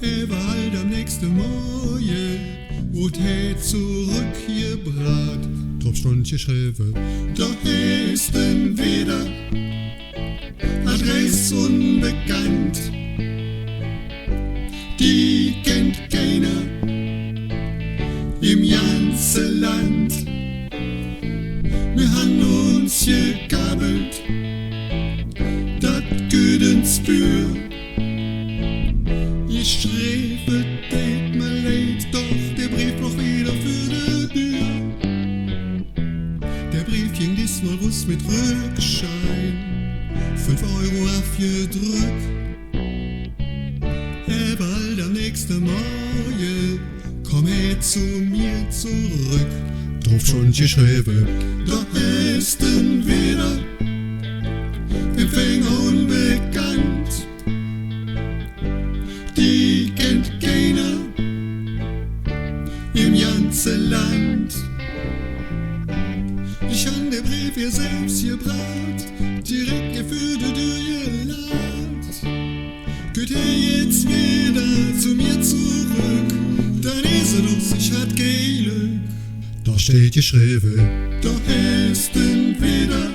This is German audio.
Er war halt am nächsten Morgen, wo er zurückgebracht. Drauf stand geschrieben, da ist denn wieder Adresse unbekannt. Die kennt keiner im ganzen Land. Wir haben uns gekabelt, dat Güdens Bür. Ich schreibe, tät mir leid, doch der Brief noch wieder für die Tür. Der Brief ging diesmal raus mit Rückschein, 5 Euro aufgedrückt. Er bald am nächsten Morgen, komm zu mir zurück. Drauf schon geschrieben, da ist denn wieder Empfänger unbekannt. Die kennt keiner im ganzen Land. Ich han den Brief ihr selbst gebracht, direkt für die Tür gelacht. Könnt ihr jetzt wieder zu mir zurück, dann ist es, ich hat kein Glück. Da steht geschrieben, da ist denn wieder